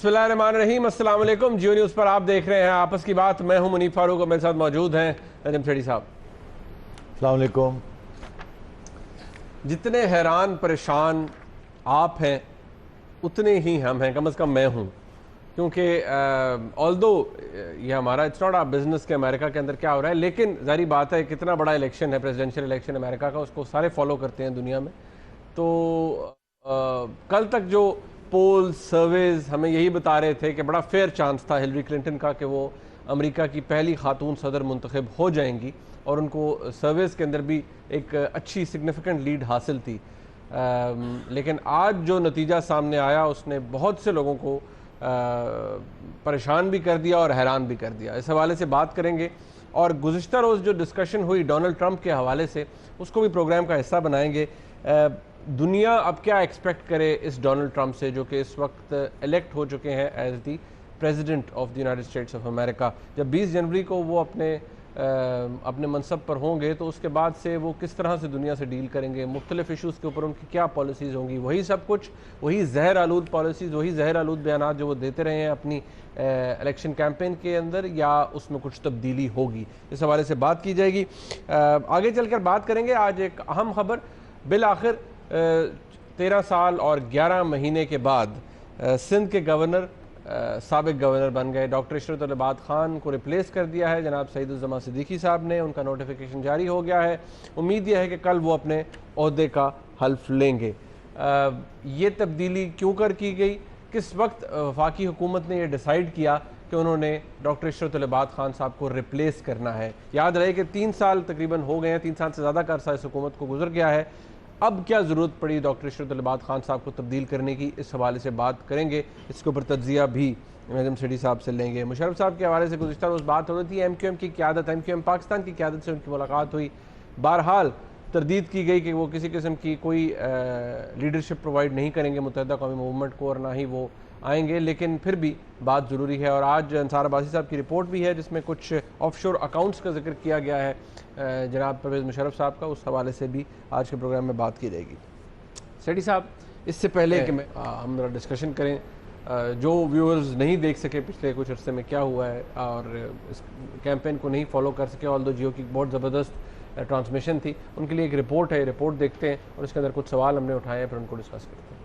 बिस्मिल्लाहिर्रहमानिर्रहीम, अस्सलाम वालेकुम। जियो न्यूज़ पर आप देख रहे हैं आपस की बात। मैं हूं मुनीफ फारूक और मेरे साथ मौजूद हैं नजम सेठी साहब। अस्सलाम वालेकुम। जितने हैरान परेशान आप हैं उतने ही हम हैं, कम अज़ कम मैं हूं, क्योंकि ऑल्दो ये हमारा इट्स नॉट आ बिजनेस के अमेरिका के अंदर क्या हो रहा है, लेकिन ज़ाहिर बात है कितना बड़ा इलेक्शन है, प्रेसिडेंशियल इलेक्शन अमेरिका का, उसको सारे फॉलो करते हैं दुनिया में। तो कल तक जो पोल सर्वेज हमें यही बता रहे थे कि बड़ा फेयर चांस था हिलरी क्लिंटन का कि वो अमेरिका की पहली खातून सदर मुंतखब हो जाएंगी, और उनको सर्वेज के अंदर भी एक अच्छी सिग्निफिकेंट लीड हासिल थी। लेकिन आज जो नतीजा सामने आया उसने बहुत से लोगों को परेशान भी कर दिया और हैरान भी कर दिया। इस हवाले से बात करेंगे, और गुज़िश्ता रोज़ जो डिस्कशन हुई डोनाल्ड ट्रंप के हवाले से उसको भी प्रोग्राम का हिस्सा बनाएंगे। दुनिया अब क्या एक्सपेक्ट करे इस डोनाल्ड ट्रंप से, जो कि इस वक्त इलेक्ट हो चुके हैं as the president of the United States of America. जब 20 जनवरी को वो अपने मनसब पर होंगे तो उसके बाद से वो किस तरह से दुनिया से डील करेंगे, मुख्तलिफ इशूज़ के ऊपर उनकी क्या पॉलिसीज़ होंगी, वही सब कुछ, वही जहर आलूद पॉलिसीज़, वही जहर आलूद बयान जो वो देते रहे हैं अपनी इलेक्शन कैंपेन के अंदर, या उसमें कुछ तब्दीली होगी, इस हवाले से बात की जाएगी। आगे चल कर बात करेंगे। आज एक अहम खबर, बिल आखिर 13 साल और 11 महीने के बाद सिंध के गवर्नर साबिक गवर्नर बन गए। डॉक्टर इशरत खान को रिप्लेस कर दिया है जनाब सईदुज़्ज़मा सिद्दीकी साहब ने। उनका नोटिफिकेशन जारी हो गया है। उम्मीद यह है कि कल वो अपने ओहदे का हल्फ लेंगे। ये तब्दीली क्यों कर की गई, किस वक्त वफाकी हुकूमत ने यह डिसाइड किया कि उन्होंने डॉक्टर इशरत खान साहब को रिप्लेस करना है। याद रहे कि 3 साल तकरीबन हो गए हैं, 3 साल से ज़्यादा का अरसा इस हुकूमत को गुजर गया है। अब क्या ज़रूरत पड़ी डॉक्टर इशरत खान साहब को तब्दील करने की, इस हवाले से बात करेंगे। इसके ऊपर तज्जिया भी नजम सेठी साहब से लेंगे। मुशर्रफ साहब के हवाले से गुज़िश्ता रोज़ बात हो रही थी। MQM की क़यादत, MQM पाकिस्तान की क़यादत से उनकी मुलाकात हुई। बहरहाल तरदीद की गई कि वो किसी किस्म की कोई लीडरशिप प्रोवाइड नहीं करेंगे मुत्तहिदा कौमी मूवमेंट को, और ना ही वो आएंगे, लेकिन फिर भी बात ज़रूरी है। और आज अंसार अब्बासी साहब की रिपोर्ट भी है जिसमें कुछ ऑफशोर अकाउंट्स का जिक्र किया गया है जनाब परवेज़ मुशर्रफ साहब का, उस हवाले से भी आज के प्रोग्राम में बात की जाएगी। सेठी साहब, इससे पहले कि हम जरा डिस्कशन करें, जो व्यूअर्स नहीं देख सके पिछले कुछ अर्से में क्या हुआ है और इस कैंपेन को नहीं फॉलो कर सके, ऑल्दो जियो की बहुत ज़बरदस्त ट्रांसमिशन थी, उनके लिए एक रिपोर्ट है, रिपोर्ट देखते हैं और इसके अंदर कुछ सवाल हमने उठाए हैं, फिर उनको डिस्कस करते हैं।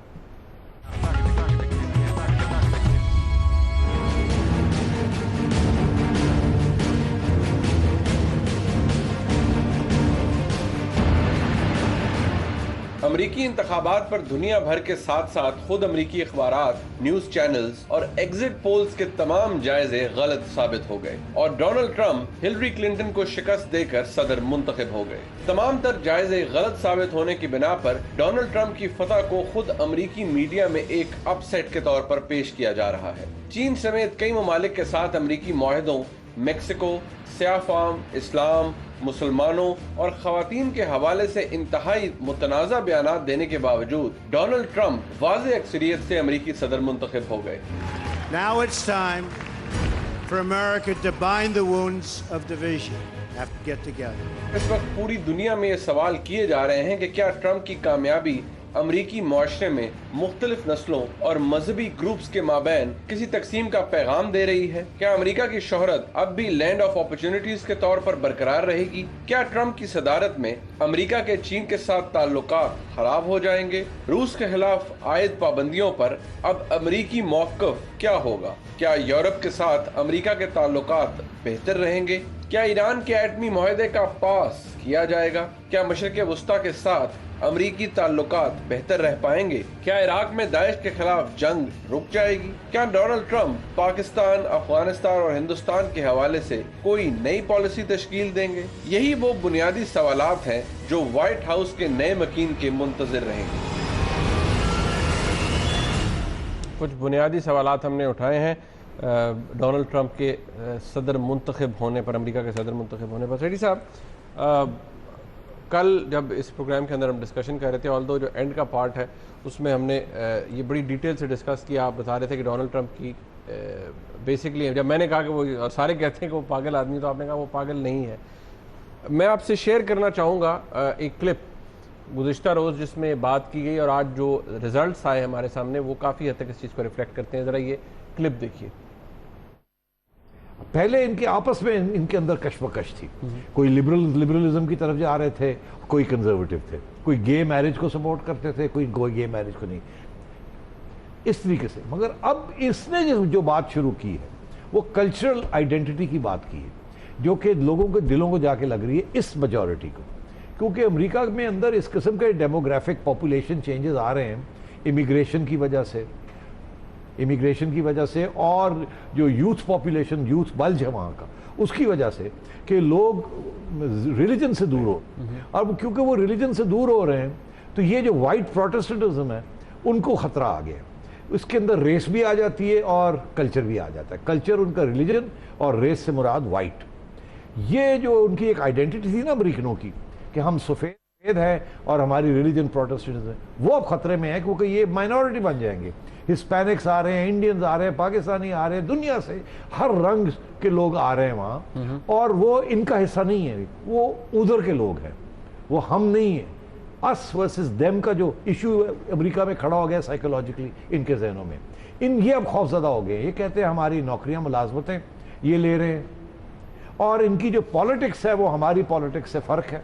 अमरीकी इंतखाबात पर दुनिया भर के साथ साथ खुद अमरीकी अखबारात, न्यूज चैनल्स और एग्जिट पोल्स के तमाम जायजे गलत साबित हो गए और डोनाल्ड ट्रंप हिलरी क्लिंटन को शिकस्त देकर सदर मुंतखब हो गए। तमाम तर जायजे गलत साबित होने की बिना पर डोनाल्ड ट्रंप की फतह को खुद अमरीकी मीडिया में एक अपसेट के तौर पर पेश किया जा रहा है। चीन समेत कई ममालिक के साथ अमरीकी मुआहदों, मैक्सिको, सियाफाम, इस्लाम, मुसलमानों और खवातीन के हवाले से इंतहाई मुतनाज़ा बयानात देने के बावजूद डोनाल्ड ट्रंप वाज़ेह अक्सरियत से अमरीकी सदर मुंतखब हो गए। Now it's time for America to bind the wounds of division. Have to get together. इस वक्त पूरी दुनिया में ये सवाल किए जा रहे हैं कि क्या ट्रंप की कामयाबी अमरीकी मुआशरे में मुख्तलिफ नस्लों और मजहबी ग्रुप्स के माबैन किसी तकसीम का पैगाम दे रही है? क्या अमरीका की शोहरत अब भी लैंड ऑफ अपॉर्चुनिटीज के तौर पर बरकरार रहेगी? क्या ट्रंप की सदारत में अमरीका के चीन के साथ ताल्लुकात खराब हो जाएंगे? रूस के खिलाफ आयद पाबंदियों पर अब अमरीकी मौक़िफ़ क्या होगा? क्या यूरोप के साथ अमरीका के ताल्लुकात बेहतर रहेंगे? क्या ईरान के एटमी मुआहदे का पास किया जाएगा? क्या मशरिक़ वुस्ता के साथ अमरीकी ताल्लुकात बेहतर रह पाएंगे? क्या इराक में दाइश के खिलाफ जंग रुक जाएगी? क्या डोनाल्ड ट्रंप पाकिस्तान, अफगानिस्तान और हिंदुस्तान के हवाले से कोई नई पॉलिसी तश्कील देंगे? यही वो बुनियादी सवालात हैं जो व्हाइट हाउस के नए मकीन के मुंतज़िर रहेंगे। कुछ बुनियादी सवालात हमने उठाए हैं डोनाल्ड ट्रंप के सदर मुंतखब होने पर, अमेरिका के सदर मुंतखब होने पर। सेठी साहब, कल जब इस प्रोग्राम के अंदर हम डिस्कशन कर रहे थे, ऑल्दो जो एंड का पार्ट है उसमें हमने ये बड़ी डिटेल से डिस्कस किया। आप बता रहे थे कि डोनाल्ड ट्रंप की बेसिकली, जब मैंने कहा कि वो सारे कहते हैं कि वो पागल आदमी, तो आपने कहा वो पागल नहीं है। मैं आपसे शेयर करना चाहूँगा एक क्लिप गुज़िश्ता रोज़ जिसमें बात की गई और आज जो रिज़ल्ट्स आए हमारे सामने वो काफ़ी हद तक इस चीज़ को रिफ्लेक्ट करते हैं। ज़रा ये क्लिप देखिए। पहले इनके आपस में इनके अंदर कशमकश थी, कोई लिबरलिज्म की तरफ जा रहे थे, कोई कंजर्वेटिव थे, कोई गे मैरिज को सपोर्ट करते थे, कोई गे मैरिज को नहीं, इस तरीके से। मगर अब इसने जो बात शुरू की है वो कल्चरल आइडेंटिटी की बात की है, जो कि लोगों के दिलों को जाके लग रही है, इस मेजॉरिटी को। क्योंकि अमेरिका में अंदर इस किस्म के डेमोग्राफिक पॉपुलेशन चेंजेस आ रहे हैं इमिग्रेशन की वजह से और जो यूथ पॉपुलेशन, यूथ बल्ज है वहाँ का, उसकी वजह से कि लोग रिलीजन से दूर हो। अब क्योंकि वो रिलीजन से दूर हो रहे हैं तो ये जो वाइट प्रोटेस्टेंटिज्म है उनको खतरा आ गया। इसके अंदर रेस भी आ जाती है और कल्चर भी आ जाता है। कल्चर उनका रिलीजन और रेस से मुराद वाइट। ये जो उनकी एक आइडेंटिटी थी ना अमेरिकनों की कि हम सफ़ेद हैं और हमारी रिलीजन प्रोटेस्टेंटिज्म है, वो अब खतरे में है क्योंकि ये माइनॉरिटी बन जाएंगे। हिस्पैनिक्स आ रहे हैं, इंडियंस आ रहे हैं, पाकिस्तानी आ रहे हैं, दुनिया से हर रंग के लोग आ रहे हैं वहाँ, और वो इनका हिस्सा नहीं है, वो उधर के लोग हैं, वो हम नहीं है। अस वर्सेस देम का जो इशू अमेरिका में खड़ा हो गया साइकोलॉजिकली इनके जहनों में, ये अब खौफजदा हो गए। ये कहते हैं हमारी नौकरियां, मुलाजमतें ये ले रहे हैं, और इनकी जो पॉलिटिक्स है वो हमारी पॉलिटिक्स से फ़र्क है,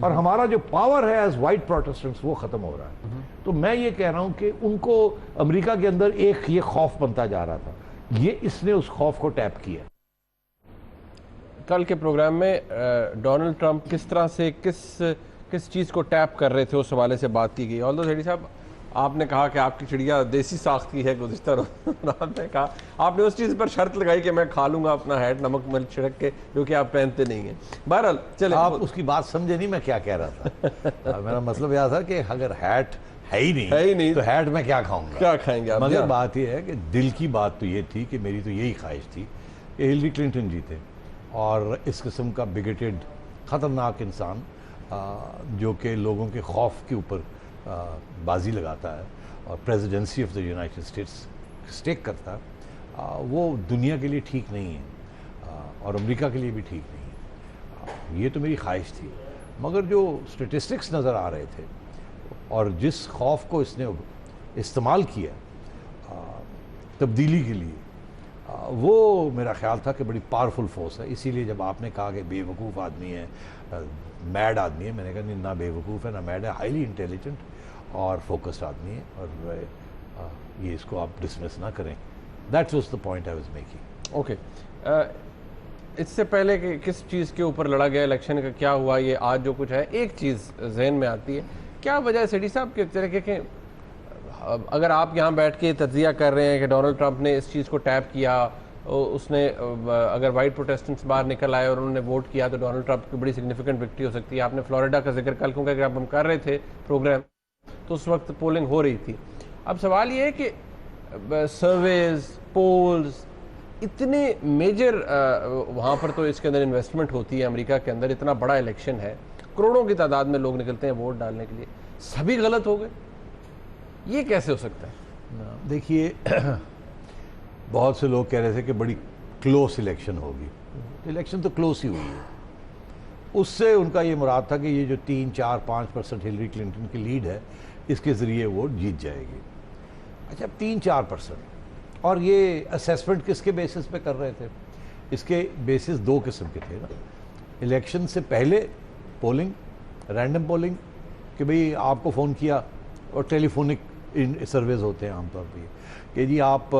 और हमारा जो पावर है एज वाइट प्रोटेस्टेंट्स वो ख़त्म हो रहा है। तो मैं ये कह रहा हूँ कि उनको अमेरिका के अंदर एक ये खौफ बनता जा रहा था, ये इसने उस खौफ को टैप किया। कल के प्रोग्राम में डोनाल्ड ट्रंप किस तरह से किस चीज़ को टैप कर रहे थे उस हवाले से बात की गई। ऑल्दो सेठी साहब, आपने कहा कि आपकी चिड़िया देसी साख्त की है, गुज़िश्ता रात में कहा आपने उस चीज़ पर शर्त लगाई कि मैं खा लूंगा अपना हैट नमक मिर्च छिड़क के, जो कि आप पहनते नहीं हैं। बहरहाल चले, आप उसकी बात समझे नहीं मैं क्या कह रहा था। मेरा मतलब यह था कि अगर हैट है ही नहीं तो हैट में क्या खाऊंगा, क्या खाएंगे आप? मगर बात यह है कि दिल की बात तो ये थी कि मेरी तो यही ख्वाहिश थी कि हिलरी क्लिंटन जीते, और इस किस्म का बिगेटेड ख़तरनाक इंसान जो कि लोगों के खौफ के ऊपर बाजी लगाता है और presidency of the United States stake करता है, वो दुनिया के लिए ठीक नहीं है और अमेरिका के लिए भी ठीक नहीं है। ये तो मेरी ख्वाहिश थी, मगर जो स्टेटिस्टिक्स नज़र आ रहे थे और जिस खौफ को इसने इस्तेमाल किया तब्दीली के लिए, वो मेरा ख्याल था कि बड़ी पावरफुल फोर्स है। इसीलिए जब आपने कहा कि बेवकूफ़ आदमी है, मैड आदमी है, मैंने कहा नहीं, ना बेवकूफ़ है ना मैड है, हाईली इंटेलिजेंट और फोकस्ड आदमी है, और ये इसको आप डिसमिस ना करें। That's was the point I was making. Okay, इससे पहले कि किस चीज़ के ऊपर लड़ा गया इलेक्शन का क्या हुआ, ये आज जो कुछ है, एक चीज़ जहन में आती है, क्या वजह है सेठी साहब के तरीके के, अगर आप यहाँ बैठ के तज्जिया कर रहे हैं कि डोनाल्ड ट्रंप ने इस चीज़ को टैप किया, उसने अगर वाइट प्रोटेस्टेंट्स बाहर निकल आए और उन्होंने वोट किया तो डोनाल्ड ट्रंप की बड़ी सिग्निफिकेंट विक्ट्री हो सकती है। आपने फ्लोरिडा का जिक्र कल, क्योंकि अगर हम कर रहे थे प्रोग्राम तो उस वक्त पोलिंग हो रही थी। अब सवाल ये है कि सर्वेज, पोल्स, इतने मेजर वहाँ पर तो इसके अंदर इन्वेस्टमेंट होती है अमेरिका के अंदर, इतना बड़ा इलेक्शन है, करोड़ों की तादाद में लोग निकलते हैं वोट डालने के लिए, सभी गलत हो गए, ये कैसे हो सकता है? देखिए, बहुत से लोग कह रहे थे कि बड़ी क्लोज इलेक्शन होगी, इलेक्शन तो क्लोज ही हुई है। उससे उनका ये मुराद था कि ये जो 3, 4, 5% हिलरी क्लिंटन की लीड है, इसके ज़रिए वोट जीत जाएगी। अच्छा, 3, 4%, और ये असेसमेंट किसके बेसिस पे कर रहे थे? इसके बेसिस दो किस्म के थे ना। इलेक्शन से पहले पोलिंग, रैंडम पोलिंग, कि भाई आपको फ़ोन किया, और टेलीफोनिक सर्वेज होते हैं आमतौर पर कि जी आप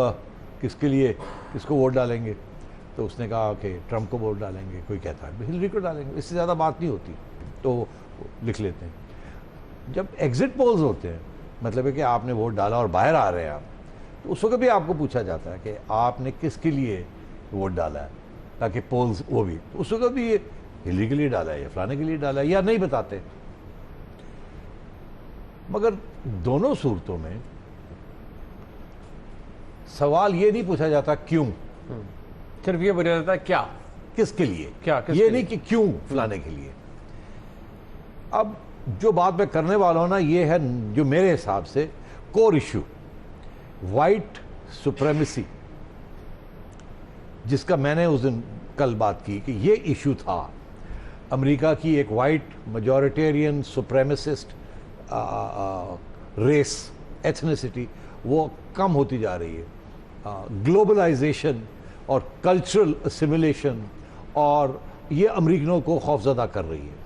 किसके लिए, किसको वोट डालेंगे, तो उसने कहा कि ट्रंप को वोट डालेंगे, कोई कहता है हिलरी को डालेंगे, इससे ज़्यादा बात नहीं होती, तो लिख लेते हैं। जब एग्जिट पोल्स होते हैं, मतलब है कि आपने वोट डाला और बाहर आ रहे हैं आप, तो उस वक्त भी आपको पूछा जाता है कि आपने किसके लिए वोट डाला है, ताकि पोल्स वो भी, उस वक्त भी ये हिलरी के लिए डाला है या फलाने के लिए डाला है, या नहीं बताते। मगर दोनों सूरतों में सवाल ये नहीं पूछा जाता क्यों, सिर्फ ये पूछा जाता है क्या, किसके लिए, क्या, ये नहीं कि क्यों फलाने के लिए। अब जो बात मैं करने वाला हूं ना, ये है जो मेरे हिसाब से कोर इशू, वाइट सुप्रेमेसी, जिसका मैंने उस दिन कल बात की कि ये इशू था। अमेरिका की एक वाइट मेजॉरिटेरियन सुप्रेमेसिस्ट रेस, एथनिसिटी, वो कम होती जा रही है, ग्लोबलाइजेशन और कल्चरल असिमिलेशन, और ये अमेरिकनों को खौफजदा कर रही है।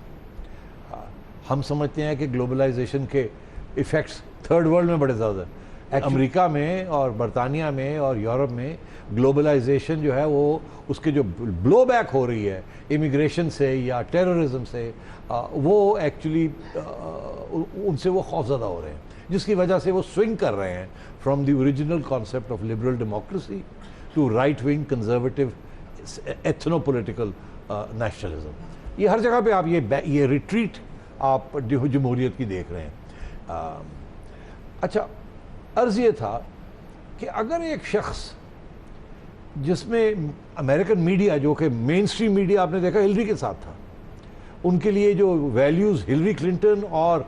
हम समझते हैं कि ग्लोबलाइजेशन के इफ़ेक्ट्स थर्ड वर्ल्ड में बड़े ज़्यादा हैं। अमेरिका में और बरतानिया में और यूरोप में ग्लोबलाइजेशन जो है वो उसके जो ब्लो बैक हो रही है इमिग्रेशन से या टेररिज्म से, वो एक्चुअली उनसे वो खौफजदा हो रहे हैं, जिसकी वजह से वो स्विंग कर रहे हैं from the original concept of liberal democracy to right wing conservative ethno political nationalism. ये हर जगह पे आप ये रिट्रीट आप जमहूरियत की देख रहे हैं। अच्छा, अर्ज़ ये था कि अगर एक शख्स जिसमें अमेरिकन मीडिया, जो कि मेन स्ट्रीम मीडिया आपने देखा हिलरी के साथ था, उनके लिए जो वैल्यूज़ हिलरी क्लिंटन और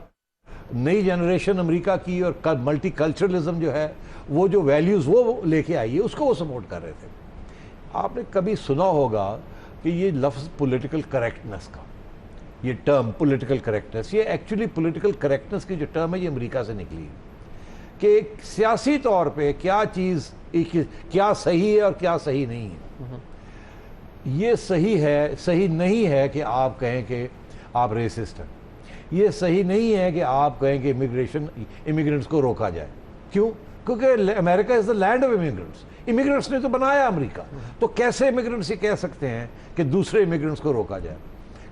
नई जनरेशन अमेरिका की और मल्टी कल्चरलिज्म जो है, वो जो वैल्यूज़ वो लेके आई है, उसको वो सपोर्ट कर रहे थे। आपने कभी सुना होगा कि ये लफ्ज़ पॉलिटिकल करेक्टनेस का, ये टर्म पॉलिटिकल करेक्टनेस, ये एक्चुअली पॉलिटिकल करेक्टनेस की जो टर्म है ये अमेरिका से निकली है कि सियासी तौर पे क्या चीज़ क्या सही है और क्या सही नहीं है। ये सही है, सही नहीं है कि आप कहें कि आप रेसिस्ट हैं। ये सही नहीं है कि आप कहें कि इमिग्रेंट्स को रोका जाए। क्यों? क्योंकि America is the land of immigrants. Immigrants ने तो बनाया अमेरिका, तो कैसे इमिग्रेंट्स ये कह सकते हैं कि दूसरे इमिग्रेंट्स को रोका जाए?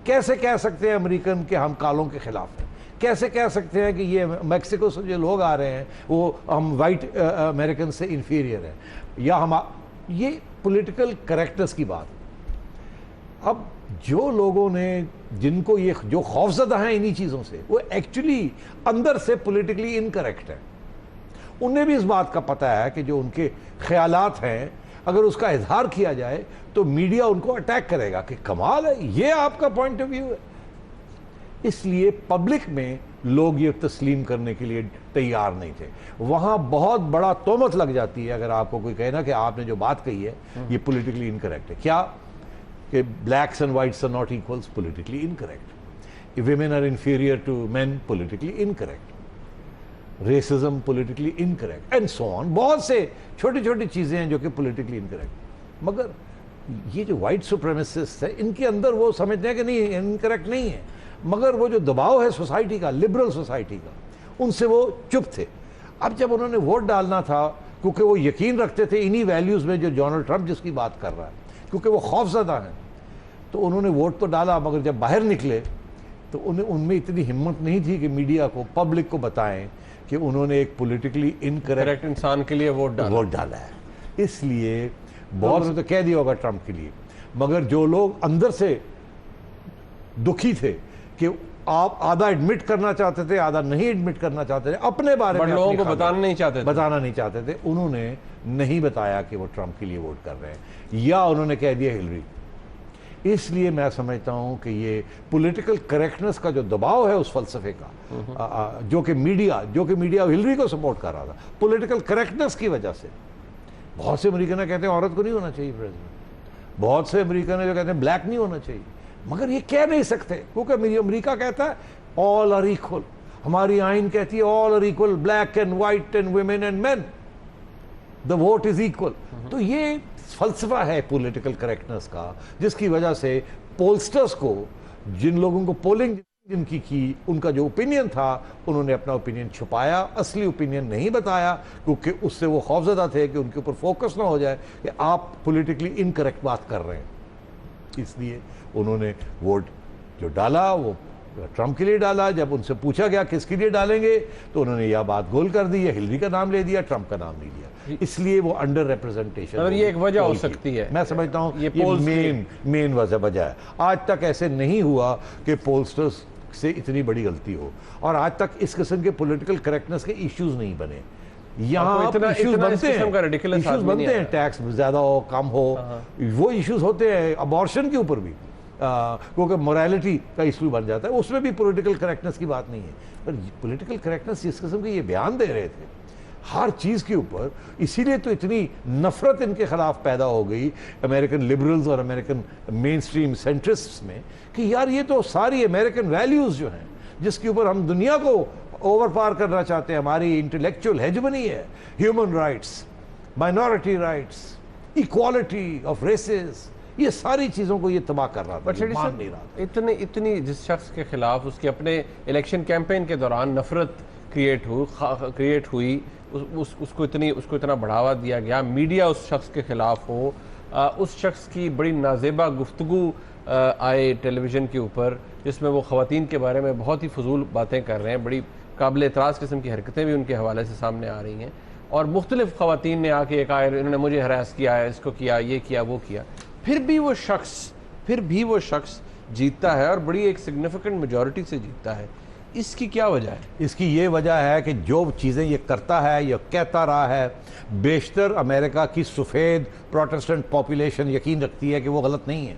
कैसे कह सकते हैं अमेरिकन कि हम कालों के खिलाफ हैं? कैसे कह सकते हैं कि ये मैक्सिको से जो लोग आ रहे हैं वो हम वाइट अमेरिकन से इन्फीरियर हैं, या हम ये पॉलिटिकल करेक्टनेस की बात। अब जो लोगों ने, जिनको ये जो खौफजदा हैं इन्हीं चीज़ों से, वो एक्चुअली अंदर से पॉलिटिकली इनकरेक्ट है। उन्हें भी इस बात का पता है कि जो उनके ख्यालात हैं अगर उसका इजहार किया जाए तो मीडिया उनको अटैक करेगा कि कमाल है, ये आपका पॉइंट ऑफ व्यू है। इसलिए पब्लिक में लोग ये तस्लीम करने के लिए तैयार नहीं थे। वहाँ बहुत बड़ा तोहमत लग जाती है अगर आपको कोई कहे ना कि आपने जो बात कही है ये पॉलिटिकली इनकरेक्ट है। क्या कि blacks and whites are not equals, politically incorrect. Women are inferior to men, politically incorrect. Racism, politically incorrect, and so on. बहुत से छोटी छोटी चीज़ें हैं जो कि पॉलिटिकली इनकरेक्ट। मगर ये जो वाइट सुप्रीमेसिस्ट है इनके अंदर वो समझते हैं कि नहीं, इनकरेक्ट नहीं है, मगर वो जो दबाव है सोसाइटी का, लिबरल सोसाइटी का, उनसे वो चुप थे। अब जब उन्होंने वोट डालना था, क्योंकि वो यकीन रखते थे इन्हीं वैल्यूज़ में जो डोनाल्ड ट्रंप जिसकी बात कर रहा है, क्योंकि वो खौफजदा हैं, तो उन्होंने वोट तो डाला, मगर जब बाहर निकले तो उनमें इतनी हिम्मत नहीं थी कि मीडिया को, पब्लिक को बताएं कि उन्होंने एक पॉलिटिकली इनकरेक्ट इंसान के लिए वोट डाला है। इसलिए बहुत ने तो कह दिया होगा ट्रंप के लिए, मगर जो लोग अंदर से दुखी थे कि आप आधा एडमिट करना चाहते थे, आधा नहीं एडमिट करना चाहते थे, अपने बारे में लोगों को बताना नहीं चाहते थे, उन्होंने नहीं बताया कि वो ट्रंप के लिए वोट कर रहे हैं, या उन्होंने कह दिया हिलरी। इसलिए मैं समझता हूं कि ये पॉलिटिकल करेक्टनेस का जो दबाव है उस फलसफे का, जो कि मीडिया हिलरी को सपोर्ट कर रहा था, पॉलिटिकल करेक्टनेस की वजह से। बहुत से अमेरिकन कहते हैं औरत को नहीं होना चाहिए प्रेसिडेंट, बहुत से अमेरिकन जो कहते हैं ब्लैक नहीं होना चाहिए, मगर ये कह नहीं सकते क्योंकि अमेरिका कहता है ऑल आर इक्वल। हमारी आइन कहती है all are equal, black and white and women and men, the vote is equal. तो ये फलसफा है पॉलिटिकल करेक्टनेस का, जिसकी वजह से पोलस्टर्स को, जिन लोगों को पोलिंग जिनकी की, उनका जो ओपिनियन था उन्होंने अपना ओपिनियन छुपाया, असली ओपिनियन नहीं बताया, क्योंकि उससे वो खौफजदा थे कि उनके ऊपर फोकस ना हो जाए कि आप पॉलिटिकली इनकरेक्ट बात कर रहे हैं। इसलिए उन्होंने वोट जो डाला वो ट्रंप के लिए डाला। जब उनसे पूछा गया किसके लिए डालेंगे तो उन्होंने यह बात गोल कर दी, हिलरी का नाम ले दिया, ट्रंप का नाम नहीं लिया। इसलिए वो अंडर रिप्रेजेंटेशन, ये एक वजह हो सकती है, मैं समझता हूँ ये मेन वजह है। आज तक ऐसे नहीं हुआ कि पोलस्टर्स से इतनी बड़ी गलती हो, और आज तक इस किस्म के पॉलिटिकल करेक्टनेस के इश्यूज नहीं बने। यहाँ इश्यूज बनते हैं, टैक्स ज्यादा हो कम हो, वो इश्यूज होते हैं, अबॉर्शन के ऊपर भी क्योंकि मोरालिटी का इशू बन जाता है, उसमें भी पॉलिटिकल करेक्टनेस की बात नहीं है। पर पॉलिटिकल करेक्टनेस जिस किस्म के ये बयान दे रहे थे हर चीज़ के ऊपर, इसीलिए तो इतनी नफरत इनके खिलाफ पैदा हो गई अमेरिकन लिबरल्स और अमेरिकन मेन स्ट्रीम सेंट्रिस्ट्स में, कि यार ये तो सारी अमेरिकन वैल्यूज़ जो हैं जिसके ऊपर हम दुनिया को ओवर पार करना चाहते हैं, हमारी इंटेलेक्चुअल हेजमनी है, human rights, minority rights, equality of races, ये सारी चीज़ों को ये तबाह कर रहा था, ये मान नहीं रहा था। इतनी जिस शख्स के खिलाफ उसके अपने इलेक्शन कैंपेन के दौरान नफरत क्रिएट हुई, उसको इतना बढ़ावा दिया गया, मीडिया उस शख्स के खिलाफ हो, उस शख्स की बड़ी नाजेबा गुफ्तगू आए टेलीविज़न के ऊपर जिसमें वो ख़वातीन के बारे में बहुत ही फजूल बातें कर रहे हैं, बड़ी काबिल एतराज़ किस्म की हरकतें भी उनके हवाले से सामने आ रही हैं, और मुख्तलिफ़ ख़वातीन ने आके कहा इन्होंने मुझे हरास किया है, इसको किया, ये किया, वो किया, फिर भी वो शख्स जीतता है और बड़ी एक सिग्निफिकेंट मेजॉरिटी से जीतता है। इसकी क्या वजह है? इसकी ये वजह है कि जो चीज़ें ये करता है, ये कहता रहा है, बेशतर अमेरिका की सफ़ेद प्रोटेस्टेंट पॉपुलेशन यकीन रखती है कि वो गलत नहीं है।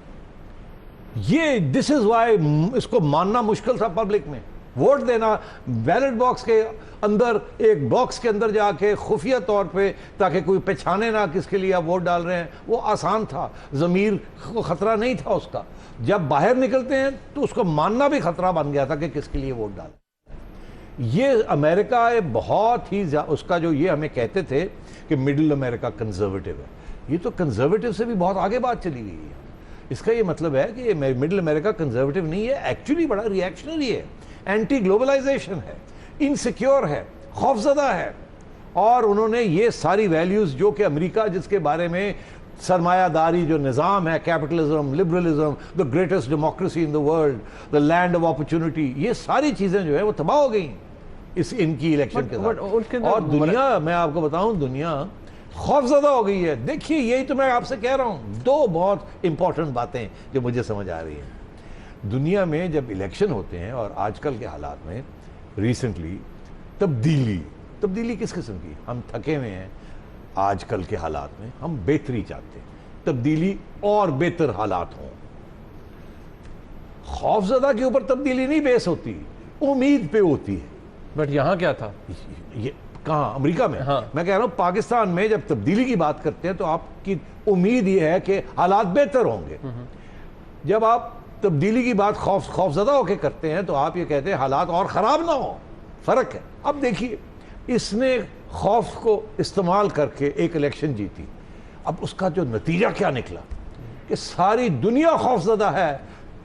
ये दिस इज़ वाई इसको मानना मुश्किल था पब्लिक में। वोट देना बैलेट बॉक्स के अंदर, एक बॉक्स के अंदर जाके खुफिया तौर पे, ताकि कोई पहचाने ना किसके लिए आप वोट डाल रहे हैं, वो आसान था, ज़मीर को ख़तरा नहीं था उसका। जब बाहर निकलते हैं तो उसको मानना भी ख़तरा बन गया था कि किसके लिए वोट डाल। ये अमेरिका बहुत ही उसका जो ये हमें कहते थे कि मिडिल अमेरिका कंजर्वेटिव है, ये तो कंजर्वेटिव से भी बहुत आगे बात चली गई है। इसका ये मतलब है कि ये मिडिल अमेरिका कंजर्वेटिव नहीं है, एक्चुअली बड़ा रिएक्शनरी है, एंटी ग्लोबलाइजेशन है, इनसिक्योर है, खौफजदा है, और उन्होंने ये सारी वैल्यूज़ जो कि अमेरिका जिसके बारे में सरमायादारी जो निज़ाम है, capitalism, liberalism, the greatest democracy in the world, the land of opportunity, ये सारी चीज़ें जो है वो तबाह हो गई इस इनकी इलेक्शन के साथ। और दुनिया, मैं आपको बताऊं, दुनिया खौफजदा हो गई है। देखिए, यही तो मैं आपसे कह रहा हूँ, दो बहुत इंपॉर्टेंट बातें जो मुझे समझ आ रही हैं। दुनिया में जब इलेक्शन होते हैं और आजकल के हालात में रिसेंटली तब्दीली किस किस्म की, हम थके हुए हैं आजकल के हालात में, हम बेहतरी चाहते हैं, तब्दीली और बेहतर हालात हों। खौफजदा के ऊपर तब्दीली नहीं बेस होती, उम्मीद पे होती है। बट यहाँ क्या था? ये कहाँ? अमेरिका में। हाँ। मैं कह रहा हूँ पाकिस्तान में जब तब्दीली की बात करते हैं तो आपकी उम्मीद ये है कि हालात बेहतर होंगे। जब आप तब्दीली की बात खौफजदा होकर करते हैं तो आप ये कहते हैं हालात और ख़राब ना हो। फ़र्क है। अब देखिए, इसने खौफ को इस्तेमाल करके एक इलेक्शन जीती। अब उसका जो नतीजा क्या निकला कि सारी दुनिया खौफजदा है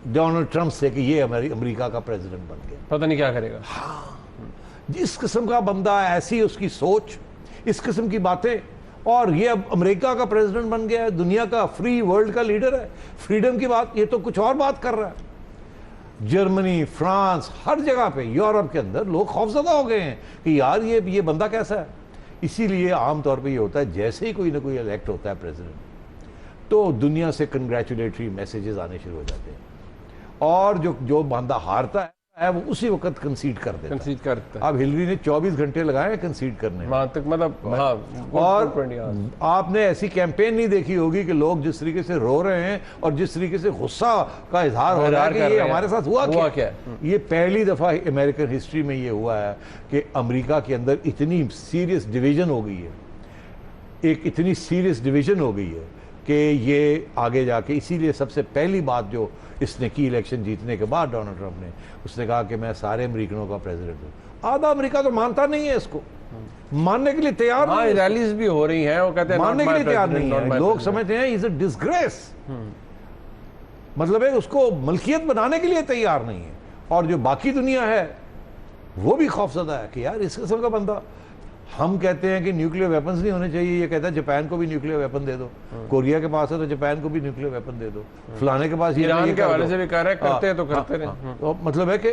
डोनाल्ड ट्रंप से कि ये अमेरिका का प्रेसिडेंट बन गया। पता नहीं क्या करेगा। हाँ, जिस किस्म का बंदा, ऐसी उसकी सोच, इस किस्म की बातें, और ये अब अमेरिका का प्रेसिडेंट बन गया है, दुनिया का फ्री वर्ल्ड का लीडर है। फ्रीडम की बात, ये तो कुछ और बात कर रहा है। जर्मनी, फ्रांस, हर जगह पे, यूरोप के अंदर लोग खौफजदा हो गए हैं कि यार ये बंदा कैसा है। इसीलिए आमतौर पे ये होता है, जैसे ही कोई ना कोई इलेक्ट होता है प्रेसिडेंट, तो दुनिया से कंग्रेचुलेटरी मैसेजेस आने शुरू हो जाते हैं, और जो बंदा हारता है वो उसी वक्त कंसीड कर देता है। अब हिलरी ने 24 घंटे लगाए कंसीड करने में तक, मतलब हाँ, और आपने ऐसी कैंपेन नहीं देखी होगी कि लोग जिस तरीके से रो रहे हैं और जिस तरीके से गुस्सा का इजहार हो रहा है कि ये हमारे साथ हुआ क्या। ये पहली दफा अमेरिकन हिस्ट्री में ये हुआ है कि अमेरिका के अंदर इतनी सीरियस डिवीजन हो गई है, एक इतनी सीरियस डिवीजन हो गई है कि ये आगे जाके, इसीलिए सबसे पहली बात जो इसने की इलेक्शन जीतने के बाद डोनाल्ड ट्रंप ने, उसने कहा कि मैं सारे अमेरिकनों का प्रेसिडेंट हूँ। आधा अमेरिका तो मानता नहीं है इसको, मानने के लिए तैयार नहीं है। रैलीज भी हो रही हैं, वो कहते हैं मानने के लिए तैयार नहीं है। लोग समझते हैं इज अ डिसग्रेस, मतलब है उसको मलकियत बनाने के लिए तैयार नहीं है। और जो बाकी दुनिया है वो भी खौफजदा है कि यार इस किस्म का बंदा। हम कहते हैं कि न्यूक्लियर वेपन्स नहीं होने चाहिए, ये कहता है जापान को भी न्यूक्लियर वेपन दे दो, कोरिया के पास है तो जापान को भी न्यूक्लियर वेपन दे दो, फलाने के पास ईरान के हवाले से भी कह रहे हैं, करते हैं तो करते रहे। तो मतलब है कि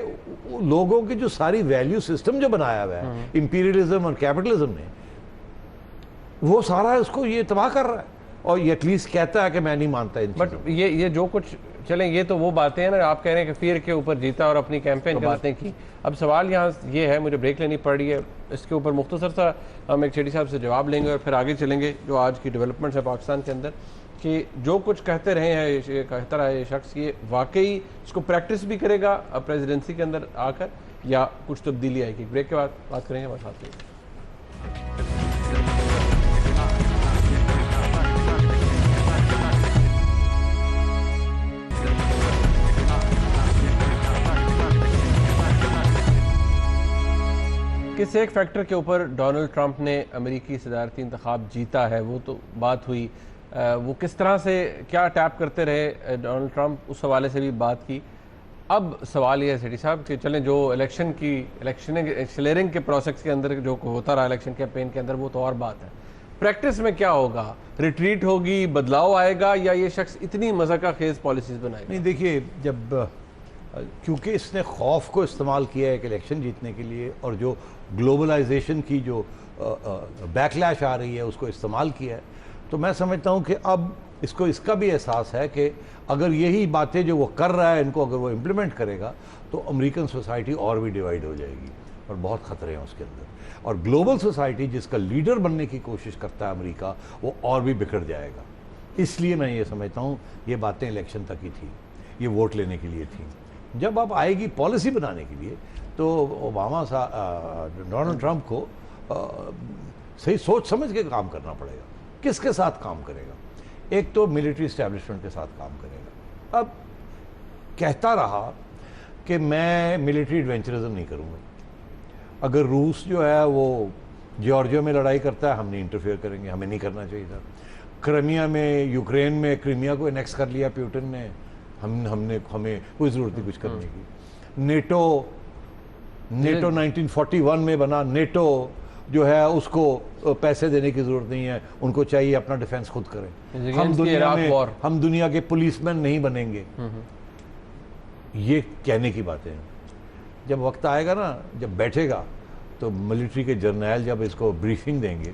लोगों की जो सारी वैल्यू सिस्टम जो बनाया हुआ है इंपीरियलिज्म और कैपिटलिज्म ने, वो सारा उसको ये तबाह कर रहा है, और ये एटलीस्ट कहता है कि मैं नहीं मानता इन। बट ये जो कुछ चलें, ये तो वो बातें हैं ना, आप कह रहे हैं कि फिर के ऊपर जीता और अपनी कैंपेन की बातें की। अब सवाल यहाँ ये है, मुझे ब्रेक लेनी पड़ रही है, इसके ऊपर मुख्तसर सा हम एक चेटी साहब से जवाब लेंगे और फिर आगे चलेंगे जो आज की डेवलपमेंट्स है पाकिस्तान के अंदर, कि जो कुछ कहते रहे हैं ये कहता रहा है ये शख्स, ये वाकई इसको प्रैक्टिस भी करेगा प्रेसिडेंसी के अंदर आकर, या कुछ तब्दीली आएगी। ब्रेक के बाद बात करेंगे हमारे साथ। किस एक फैक्टर के ऊपर डोनाल्ड ट्रंप ने अमेरिकी सदारती इंतखाब जीता है, वो तो बात हुई। वो किस तरह से क्या टैप करते रहे डोनाल्ड ट्रंप, उस हवाले से भी बात की। अब सवाल ये है सेठी साहब कि चलें जो इलेक्शनिंग के प्रोसेस के अंदर जो होता रहा इलेक्शन कैंपेन के अंदर, वो तो और बात है। प्रैक्टिस में क्या होगा? रिट्रीट होगी, बदलाव आएगा, या ये शख्स इतनी मज़ाका खेज पॉलिसीज बनाएगा? नहीं, देखिए, जब क्योंकि इसने खौफ को इस्तेमाल किया है एक इलेक्शन जीतने के लिए, और जो ग्लोबलाइजेशन की जो बैकलैश आ रही है उसको इस्तेमाल किया है, तो मैं समझता हूँ कि अब इसको इसका भी एहसास है कि अगर यही बातें जो वो कर रहा है इनको अगर वो इम्प्लीमेंट करेगा तो अमेरिकन सोसाइटी और भी डिवाइड हो जाएगी, और बहुत ख़तरे हैं उसके अंदर। और ग्लोबल सोसाइटी जिसका लीडर बनने की कोशिश करता है अमेरिका, वो और भी बिखर जाएगा। इसलिए मैं ये समझता हूँ ये बातें इलेक्शन तक ही थी, ये वोट लेने के लिए थी। जब अब आएगी पॉलिसी बनाने के लिए तो ओबामा डोनाल्ड ट्रंप को सही सोच समझ के काम करना पड़ेगा। किसके साथ काम करेगा? एक तो मिलिट्री इस्टेब्लिशमेंट के साथ काम करेगा। अब कहता रहा कि मैं मिलिट्री एडवेंचरिज्म नहीं करूँगा। अगर रूस जो है वो जॉर्जिया में लड़ाई करता है, हम नहीं इंटरफेयर करेंगे, हमें नहीं करना चाहिए था। क्रीमिया में, यूक्रेन में क्रीमिया को एनेक्स कर लिया पुतिन ने, हमें कोई ज़रूरत नहीं कुछ करने की। नेटो 1941 में बना, नेटो जो है उसको पैसे देने की ज़रूरत नहीं है, उनको चाहिए अपना डिफेंस खुद करें। हम दुनिया के पुलिसमैन नहीं बनेंगे। ये कहने की बातें हैं। जब वक्त आएगा ना, जब बैठेगा, तो मिलिट्री के जर्नैल जब इसको ब्रीफिंग देंगे,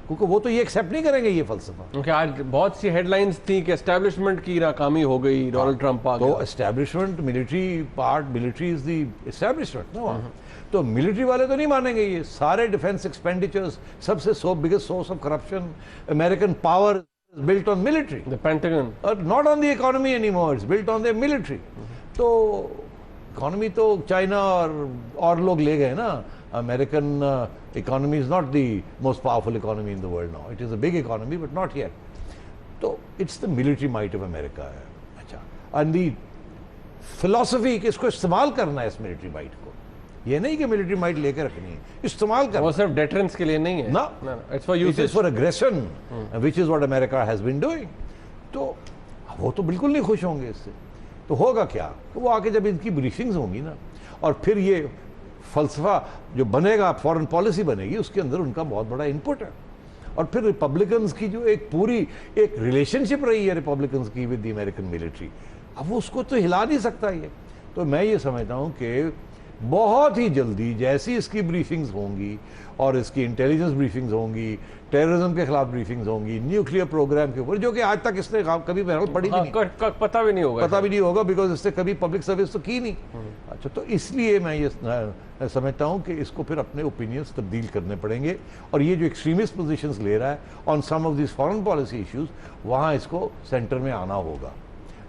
क्योंकि वो तो ये एक्सेप्ट नहीं करेंगे ये फलसफा। क्योंकि आज बहुत सी हेडलाइंस थी कि एस्टैब्लिशमेंट की नाकामी हो गई, डोनाल्ड ट्रंप आ गया। तो establishment, military is the establishment ना। तो मिलिट्री वाले तो नहीं मानेंगे ये सारे डिफेंस एक्सपेंडिचर्स। सबसे biggest source of corruption, American power built on military, the Pentagon, not on the economy anymore, it's built on the military. तो इकोनॉमी तो चाइना और लोग ले गए ना। American economy is not the most powerful economy in the world now, it is a big economy but not yet. तो it's the military might of America है। अच्छा, एंड दी फिलॉसफी कि इसको इस्तेमाल करना है इस मिलिट्री माइट को, ये नहीं कि मिलिट्री माइट लेकर रखनी है, इस्तेमाल करना। वो सिर्फ डेटरेंस के लिए नहीं है ना, it's for usage, it is for aggression, which is what America has been doing. तो वो तो बिल्कुल नहीं खुश होंगे इससे। तो होगा क्या? तो वो आके जब इनकी ब्रीफिंग्स होंगी ना, और फिर ये फलसफा जो बनेगा, फॉरेन पॉलिसी बनेगी, उसके अंदर उनका बहुत बड़ा इनपुट है। और फिर रिपब्लिकन्स की जो एक पूरी एक रिलेशनशिप रही है रिपब्लिकन्स की विद द अमेरिकन मिलिट्री, अब वो उसको तो हिला नहीं सकता ये। तो मैं ये समझता हूँ कि बहुत ही जल्दी जैसी इसकी ब्रीफिंग्स होंगी और इसकी इंटेलिजेंस ब्रीफिंग्स होंगी, टेररिज्म के खिलाफ ब्रीफिंग्स होंगी, न्यूक्लियर प्रोग्राम के ऊपर, जो कि आज तक इसने कभी पढ़ी नहीं, पता भी नहीं होगा, बिकॉज इसने कभी पब्लिक सर्विस तो की नहीं। अच्छा, तो इसलिए मैं ये समझता हूँ कि इसको फिर अपने ओपिनियंस तब्दील करने पड़ेंगे, और ये जो एक्सट्रीमिस्ट पोजीशंस ले रहा है on some of this foreign policy issues, वहाँ इसको सेंटर में आना होगा।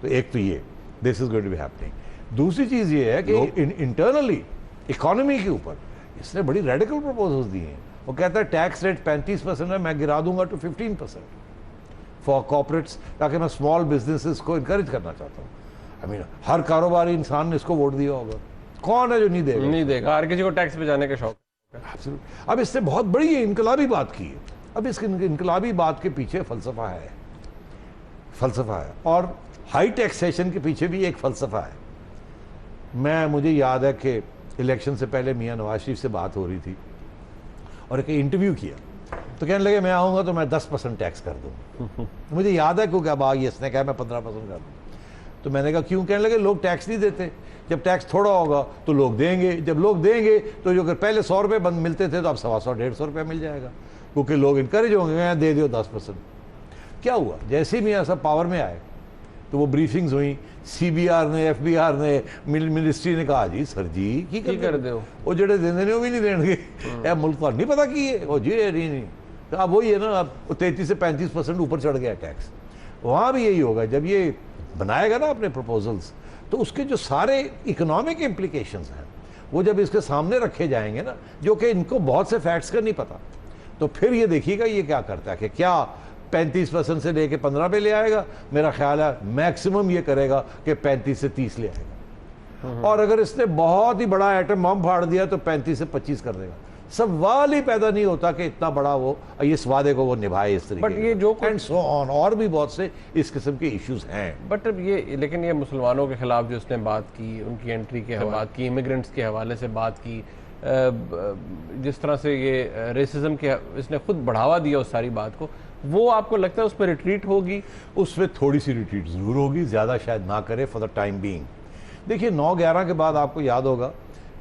तो एक तो ये this is going to be happening. दूसरी चीज़ ये है कि इंटरनली इकोनॉमी के ऊपर इसने बड़ी रेडिकल प्रपोजल्स दिए हैं। वो कहता है टैक्स रेट 35% है, मैं गिरा दूंगा टू 15% फॉर कॉर्पोरेट्स, ताकि मैं स्मॉल बिजनेसेस को इंकरेज करना चाहता हूँ। आई मीन हर कारोबारी इंसान ने इसको वोट दिया होगा, कौन है जो नहीं देगा? हर किसी को टैक्स बचाने का शौक है। अब इसने बहुत बड़ी इनकलाबी बात की है। अब इस इनकलाबी बात के पीछे फलसफा है, और हाई टैक्सेशन के पीछे भी एक फलसफा है। मुझे याद है कि इलेक्शन से पहले मियां नवाज शरीफ से बात हो रही थी, और एक इंटरव्यू किया, तो कहने लगे मैं आऊँगा तो मैं 10% टैक्स कर दूँगा। मुझे याद है क्योंकि अब आगे इसने कहा मैं 15% कर दूँ। तो मैंने कहा क्यों? कहने लगे लोग टैक्स नहीं देते, जब टैक्स थोड़ा होगा तो लोग देंगे, जब लोग देंगे तो जो अगर पहले 100 रुपये बंद मिलते थे तो अब 125-150 रुपये मिल जाएगा, क्योंकि लोग इनकरेज होंगे, दे दो 10%। क्या हुआ? जैसे ही मियाँ साहब पावर में आए तो वो ब्रीफिंग्स हुई, सीबीआर ने, एफबीआर ने, मिनिस्ट्री ने कहा जी सर जी की कर दो, वो जड़े देने वो भी नहीं देंगे, मुल्क को नहीं पता की है वो जी नहीं। तो अब वही है ना, अब 33 से 35% ऊपर चढ़ गया टैक्स। वहाँ भी यही होगा, जब ये बनाएगा ना अपने प्रपोजल्स, तो उसके जो सारे इकोनॉमिक इम्प्लीकेशंस हैं वो जब इसके सामने रखे जाएंगे ना, जो कि इनको बहुत से फैक्ट्स का नहीं पता, तो फिर ये देखिएगा ये क्या करता है कि क्या 35% से लेके 15 पे ले आएगा। मेरा ख्याल है मैक्सिमम ये करेगा कि 35 से 30 ले आएगा, और अगर इसने बहुत ही बड़ा एटम बम फाड़ दिया तो 35 से 25 कर देगा, सवाल ही पैदा नहीं होता कि इतना बड़ा वो इस वादे को वो निभाए इस तरीके। बट ये जो एंड सो ऑन, और भी बहुत से इस किस्म के इश्यूज हैं। बट ये लेकिन ये मुसलमानों के खिलाफ जो उसने बात की, उनकी एंट्री के बात की, इमिग्रेंट्स के हवाले से बात की, जिस तरह से ये रेसिज्म के इसने खुद बढ़ावा दिया उस सारी बात को, वो आपको लगता है उस पर रिट्रीट होगी? उस पर थोड़ी सी रिट्रीट ज़रूर होगी, ज़्यादा शायद ना करे फॉर द टाइम बीइंग। देखिए 9/11 के बाद आपको याद होगा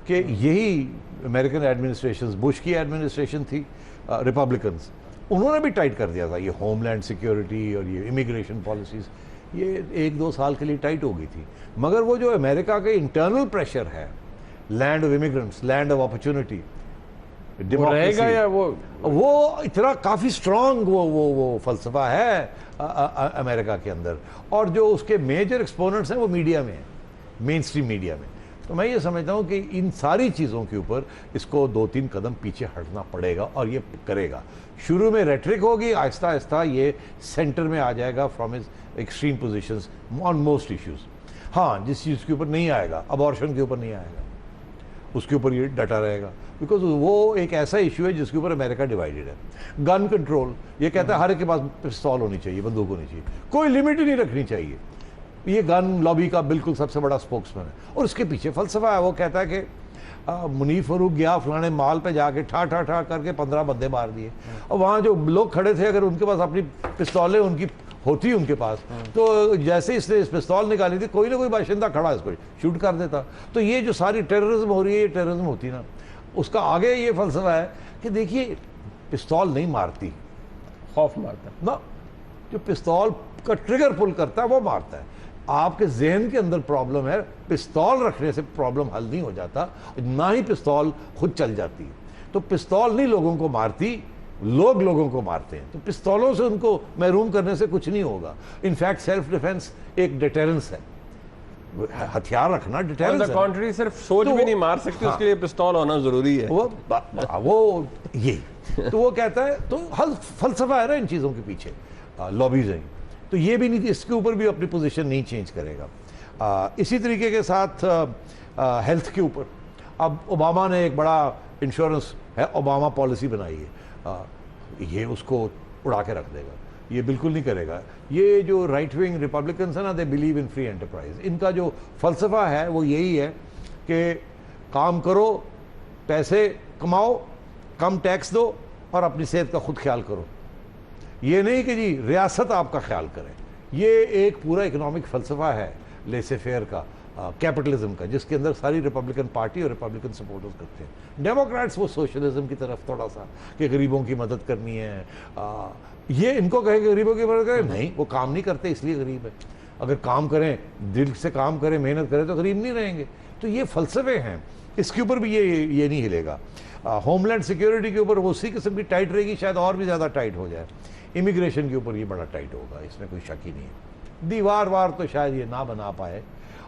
कि यही अमेरिकन एडमिनिस्ट्रेशन, बुश की एडमिनिस्ट्रेशन थी, रिपब्लिकन्स, उन्होंने भी टाइट कर दिया था ये होमलैंड सिक्योरिटी और ये इमिग्रेशन पॉलिसीज़, ये 1-2 साल के लिए टाइट हो गई थी। मगर वो जो अमेरिका के इंटरनल प्रेशर है, land of immigrants, land of opportunity, रहेगा या वो इतना काफ़ी स्ट्रॉन्ग वो फलसफा है अमेरिका के अंदर। और जो उसके मेजर एक्सपोनेंट्स हैं वो मीडिया में हैं, मेन स्ट्रीम मीडिया में। तो मैं ये समझता हूँ कि इन सारी चीज़ों के ऊपर इसको 2-3 कदम पीछे हटना पड़ेगा, और ये करेगा। शुरू में रेटरिक होगी, आहिस्ता आहिस्ता ये सेंटर में आ जाएगा from his extreme positions on most issues. हाँ, जिस चीज़ के ऊपर नहीं आएगा, अबॉर्शन के ऊपर नहीं आएगा, उसके ऊपर ये डटा रहेगा, बिकॉज वो एक ऐसा इशू है जिसके ऊपर अमेरिका डिवाइडेड है। गन कंट्रोल, ये कहता है हर एक के पास पिस्तौल होनी चाहिए, बंदूक होनी चाहिए, कोई लिमिट ही नहीं रखनी चाहिए। ये गन लॉबी का बिल्कुल सबसे बड़ा स्पोक्समैन है, और उसके पीछे फलसफा है। वो कहता है कि मुनीफ फरूक गया फलाने माल पे जाके ठा ठा ठा करके 15 बंदे मार दिए, और वहाँ जो लोग खड़े थे अगर उनके पास अपनी पिस्तौलें उनकी होती उनके पास, तो जैसे इसने इस पिस्तौल निकाली थी, कोई ना कोई बाशिंदा खड़ा इसको शूट कर देता। तो ये जो सारी टेररिज्म हो रही है, ये टेररिज्म होती ना, उसका आगे ये फलसफा है कि देखिए पिस्तौल नहीं मारती, खौफ मारता ना, जो पिस्तौल का ट्रिगर पुल करता है वो मारता है। आपके जहन के अंदर प्रॉब्लम है, पिस्तौल रखने से प्रॉब्लम हल नहीं हो जाता, ना ही पिस्तौल खुद चल जाती है। तो पिस्तौल नहीं लोगों को मारती, लोग लोगों को मारते हैं। तो पिस्तौलों से उनको महरूम करने से कुछ नहीं होगा। इनफैक्ट सेल्फ डिफेंस एक डिटेरेंस है, हथियार रखना डिटेरेंस है। कॉन्ट्री सिर्फ सोच भी नहीं मार सकती, उसके लिए पिस्तौल होना जरूरी है। वो यही तो वो कहता है, तो हल फलसफा है ना इन चीज़ों के पीछे, लॉबीज हैं। तो ये भी नहीं, इसके ऊपर भी अपनी पोजीशन नहीं चेंज करेगा। इसी तरीके के साथ हेल्थ के ऊपर अब ओबामा ने एक बड़ा इंश्योरेंस है, ओबामा पॉलिसी बनाई है, ये उसको उड़ा के रख देगा, ये बिल्कुल नहीं करेगा। ये जो राइट विंग रिपब्लिकन्स है ना, they believe in free enterprise. इनका जो फलसफा है वो यही है कि काम करो, पैसे कमाओ, कम टैक्स दो और अपनी सेहत का खुद ख्याल करो। ये नहीं कि जी रियासत आपका ख्याल करे। ये एक पूरा इकोनॉमिक फलसफा है लेसे फेयर का, कैपिटलिज्म का, जिसके अंदर सारी रिपब्लिकन पार्टी और रिपब्लिकन सपोर्टर्स करते हैं। डेमोक्रेट्स वो सोशलिज्म की तरफ थोड़ा सा कि गरीबों की मदद करनी है, ये इनको कहे कि गरीबों की मदद करें, नहीं, वो काम नहीं करते इसलिए गरीब है। अगर काम करें, दिल से काम करें, मेहनत करें तो गरीब नहीं रहेंगे। तो ये फलसफे हैं, इसके ऊपर भी ये नहीं हिलेगा। होमलैंड सिक्योरिटी के ऊपर उसी किस्म की टाइट रहेगी, शायद और भी ज़्यादा टाइट हो जाए। इमिग्रेशन के ऊपर ये बड़ा टाइट होगा, इसमें कोई शक ही नहीं है। दीवार वार तो शायद ये ना बना पाए,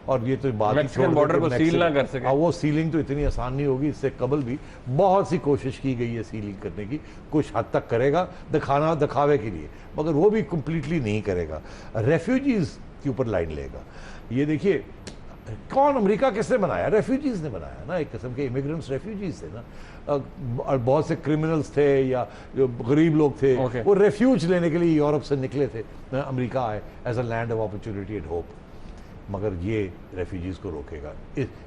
और ये तो बात मैक्सिकन बॉर्डर को सील ना कर सके। वो सीलिंग तो इतनी आसान नहीं होगी। इससे कबल भी बहुत सी कोशिश की गई है सीलिंग करने की, कुछ हद तक करेगा, दिखावे के लिए, मगर वो भी कंप्लीटली नहीं करेगा। रेफ्यूजीज के ऊपर लाइन लेगा। ये देखिए कौन, अमेरिका किसने बनाया? रेफ्यूजीज ने बनाया ना, एक किस्म के इमिग्रेंट्स रेफ्यूजीज थे ना, और बहुत से क्रिमिनल्स थे या जो गरीब लोग थे, वो रेफ्यूज लेने के लिए यूरोप से निकले थे, अमेरिका आए as a land of opportunity and hope. मगर ये रेफ्यूजीज़ को रोकेगा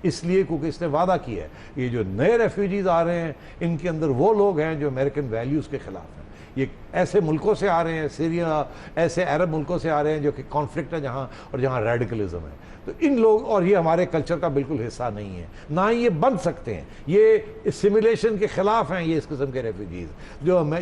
इसलिए क्योंकि इसने वादा किया है, ये जो नए रेफ्यूजीज़ आ रहे हैं इनके अंदर वो लोग हैं जो अमेरिकन वैल्यूज़ के ख़िलाफ़ हैं। ये ऐसे मुल्कों से आ रहे हैं, सीरिया, ऐसे अरब मुल्कों से आ रहे हैं जो कि कॉन्फ्लिक्ट है जहाँ, और जहाँ रेडिकलिज्म है। तो इन लोग, और ये हमारे कल्चर का बिल्कुल हिस्सा नहीं है, ना ही ये बन सकते हैं। ये सिमुलेशन के खिलाफ हैं ये इस किस्म के रेफ्यूजीज।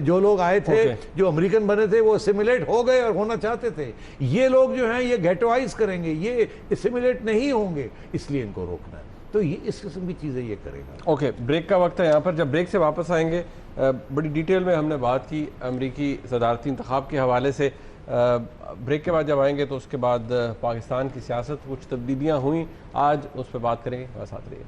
जो लोग आए थे, जो अमेरिकन बने थे, वो सिमुलेट हो गए और होना चाहते थे। ये लोग जो हैं ये गेटोआइज करेंगे, ये सिमुलेट नहीं होंगे, इसलिए इनको रोकना है। तो ये इस किस्म की चीज़ें ये करेगा। ओके, ब्रेक का वक्त है यहाँ पर। जब ब्रेक से वापस आएंगे, बड़ी डिटेल में हमने बात की अमेरिकी सदारती इंतखाब के हवाले से। ब्रेक के बाद जब आएंगे तो उसके बाद पाकिस्तान की सियासत, कुछ तब्दीलियाँ हुई आज, उस पर बात करेंगे। बस साथ रहिए।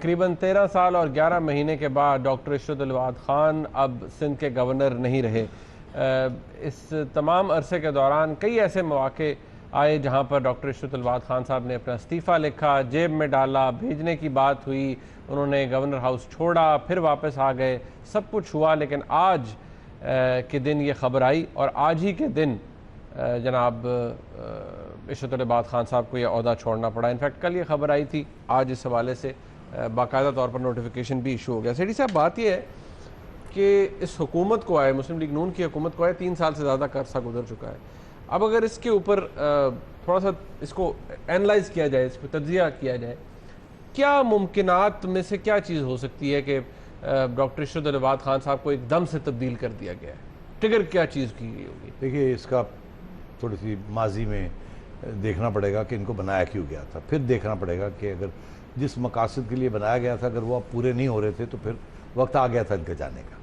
तकरीबन 13 साल और 11 महीने के बाद डॉक्टर इशरत अल-वहाद खान अब सिंध के गवर्नर नहीं रहे। इस तमाम अरसे के दौरान कई ऐसे मौके आए जहाँ पर डॉक्टर इशरत अल-वहाद खान साहब ने अपना इस्तीफ़ा लिखा, जेब में डाला, भेजने की बात हुई, उन्होंने गवर्नर हाउस छोड़ा, फिर वापस आ गए, सब कुछ हुआ। लेकिन आज के दिन ये ख़बर आई और आज ही के दिन जनाब इशरत अल-वहाद खान साहब को यह ओहदा छोड़ना पड़ा। इनफैक्ट कल ये ख़बर आई थी, आज इस हवाले से बाकायदा तौर पर नोटिफिकेशन भी इशू हो गया। सेठी साहब, बात यह है कि इस हुकूमत को आए, मुस्लिम लीग नून की हुकूमत को आए 3 साल से ज़्यादा का अरसा गुजर चुका है। अब अगर इसके ऊपर थोड़ा सा इसको एनालाइज किया जाए, इसको तज्जिया किया जाए, क्या मुमकिनात में से क्या चीज़ हो सकती है कि डॉक्टर इशरत अल-वहाद खान साहब को एकदम से तब्दील कर दिया गया है? ट्रिगर क्या चीज़ की गई होगी? देखिए, इसका थोड़ी सी माजी में देखना पड़ेगा कि इनको बनाया क्यों गया था। फिर देखना पड़ेगा कि अगर जिस मकासद के लिए बनाया गया था अगर वो अब पूरे नहीं हो रहे थे तो फिर वक्त आ गया था इनके जाने का।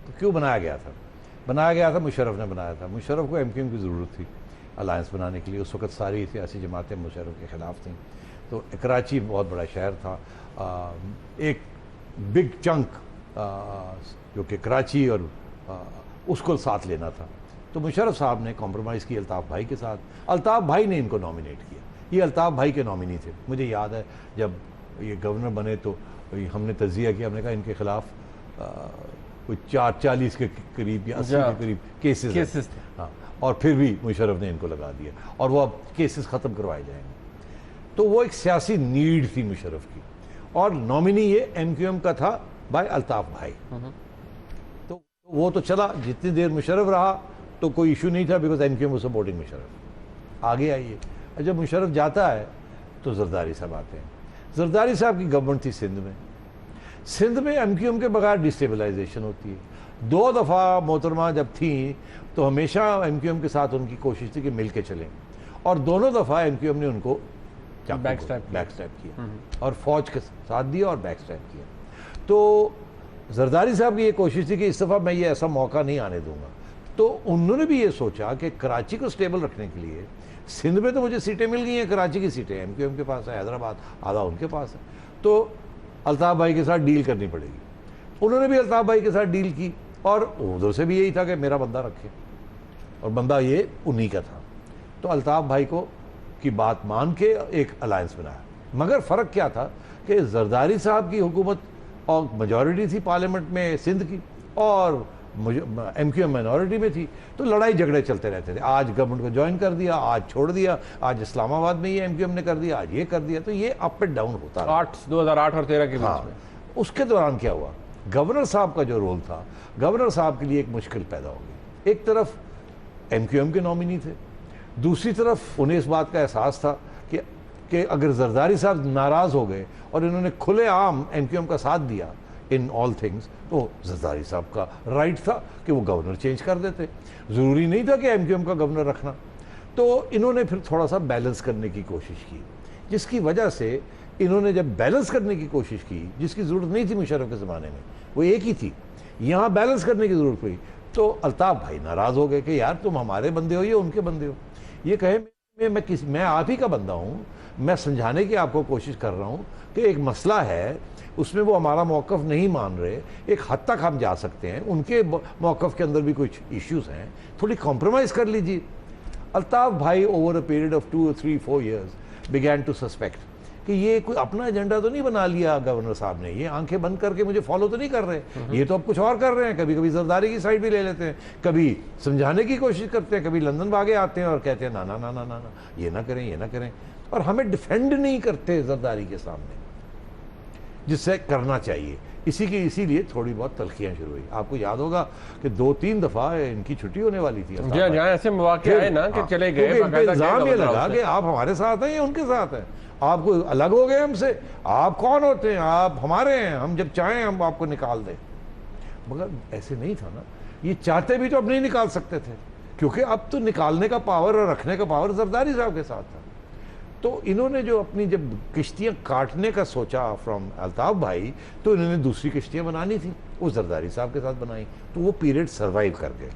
तो क्यों बनाया गया था? बनाया गया था, मुशर्रफ ने बनाया था। मुशर्रफ को एमक्यूएम की ज़रूरत थी अलायंस बनाने के लिए। उस वक्त सारी सियासी जमातें मुशर्रफ के ख़िलाफ़ थीं। तो कराची बहुत बड़ा शहर था, एक बिग चंक जो कि कराची और उसको साथ लेना था। तो मुशर्रफ साहब ने कॉम्प्रोमाइज़ की अल्ताफ़ भाई के साथ। अल्ताफ़ भाई ने इनको नॉमिनेट किया। ये अल्ताफ़ भाई के नॉमिनी थे। मुझे याद है जब ये गवर्नर बने तो हमने तज़िया किया, हमने कहा इनके ख़िलाफ़ कोई 40 के करीब या 80 के करीब केसेस थे। हाँ, और फिर भी मुशर्रफ ने इनको लगा दिया और वो अब केसेस ख़त्म करवाए जाएंगे। तो वो एक सियासी नीड थी मुशर्रफ की और नॉमिनी ये एमक्यूएम का था बाय अल्ताफ़ भाई। तो वो तो चला, जितनी देर मुशर्रफ रहा तो कोई इशू नहीं था, बिकॉज एमक्यूएम वो सपोर्टिंग मुशर्रफ। आगे आइए, जब मुशर्रफ जाता है तो जरदारी साहब आते हैं। जरदारी साहब की गवर्नमेंट थी सिंध में एमक्यूएम के बगैर डिस्टेबलाइजेशन होती है। 2 दफ़ा मोहतरमा जब थी तो हमेशा एमक्यूएम के साथ उनकी कोशिश थी कि मिल के चलें, और दोनों दफ़ा एमक्यूएम ने उनको बैकस्टैप किया और फौज के साथ दिया और बैकस्टैप किया। तो जरदारी साहब की ये कोशिश थी कि इस दफ़ा मैं ये ऐसा मौका नहीं आने दूंगा। तो उन्होंने भी ये सोचा कि कराची को स्टेबल रखने के लिए, सिंध में तो मुझे सीटें मिल गई हैं, कराची की सीटें एमक्यूएम के पास है, हैदराबाद आधा उनके पास है, तो अल्ताफ़ भाई के साथ डील करनी पड़ेगी। उन्होंने भी अल्ताफ़ भाई के साथ डील की और उधर से भी यही था कि मेरा बंदा रखे, और बंदा ये उन्हीं का था। तो अल्ताफ़ भाई को की बात मान के एक अलायंस बनाया। मगर फ़र्क क्या था कि जरदारी साहब की हुकूमत और मेजॉरिटी थी पार्लियामेंट में सिंध की और एमक्यूएम माइनॉरिटी में थी, तो लड़ाई झगड़े चलते रहते थे। आज गवर्नमेंट को ज्वाइन कर दिया, आज छोड़ दिया, आज इस्लामाबाद में ये एमक्यूएम ने कर दिया, आज ये कर दिया। तो ये अप एंड डाउन होता रहा 2008 और 13 के बीच में। उसके दौरान क्या हुआ, गवर्नर साहब का जो रोल था, गवर्नर साहब के लिए एक मुश्किल पैदा हो गई। एक तरफ एमक्यूएम के नॉमिनी थे, दूसरी तरफ उन्हें इस बात का एहसास था कि अगर जरदारी साहब नाराज़ हो गए और इन्होंने खुलेआम एमक्यूएम का साथ दिया इन ऑल थिंग्स, तो जरदारी साहब का राइट था कि वो गवर्नर चेंज कर देते। ज़रूरी नहीं था कि एमक्यूएम का गवर्नर रखना। तो इन्होंने फिर थोड़ा सा बैलेंस करने की कोशिश की, जिसकी वजह से इन्होंने जब बैलेंस करने की कोशिश की, जिसकी ज़रूरत नहीं थी मुशर्रफ के ज़माने में, वो एक ही थी, यहाँ बैलेंस करने की ज़रूरत पड़ी। तो अल्ताफ़ भाई नाराज़ हो गए कि यार तुम हमारे बंदे हो या उनके बंदे हो। ये कहे मैं आप ही का बंदा हूँ, मैं समझाने की आपको कोशिश कर रहा हूँ कि एक मसला है, उसमें वो हमारा मौक़िफ़ नहीं मान रहे, एक हद तक हम जा सकते हैं, उनके मौक़िफ़ के अंदर भी कुछ इश्यूज़ हैं, थोड़ी कॉम्प्रोमाइज़ कर लीजिए। अल्ताफ़ भाई over a period of 2 or 3 4 years began to suspect कि ये कोई अपना एजेंडा तो नहीं बना लिया गवर्नर साहब ने, ये आंखें बंद करके मुझे फॉलो तो नहीं कर रहे, ये तो अब कुछ और कर रहे हैं। कभी कभी जरदारी की साइड भी ले लेते हैं, कभी समझाने की कोशिश करते हैं, कभी लंदन भागे आते हैं और कहते हैं ना ना ना ना ना ना ये ना करें, ये ना करें, और हमें डिफेंड नहीं करते जरदारी के सामने, जिससे करना चाहिए। इसीलिए थोड़ी बहुत तलखियां शुरू हुई। आपको याद होगा कि 2-3 दफ़ा इनकी छुट्टी होने वाली थी। जहाँ ऐसे मौके आए ना कि चले गए, इल्ज़ाम ये लगा कि आप हमारे साथ हैं या उनके साथ हैं, आप कोई अलग हो गए हमसे, आप कौन होते हैं, आप हमारे हैं, हम जब चाहें हम आपको निकाल दें। मगर ऐसे नहीं था ना, ये चाहते भी तो अब नहीं निकाल सकते थे, क्योंकि अब तो निकालने का पावर और रखने का पावर जरदारी साहब के साथ था। तो इन्होंने जो अपनी जब किश्तियाँ काटने का सोचा फ्रॉम अल्ताफ़ भाई, तो इन्होंने दूसरी किश्तियाँ बनानी थी, वो जरदारी साहब के साथ बनाई। तो वो पीरियड सर्वाइव कर गए,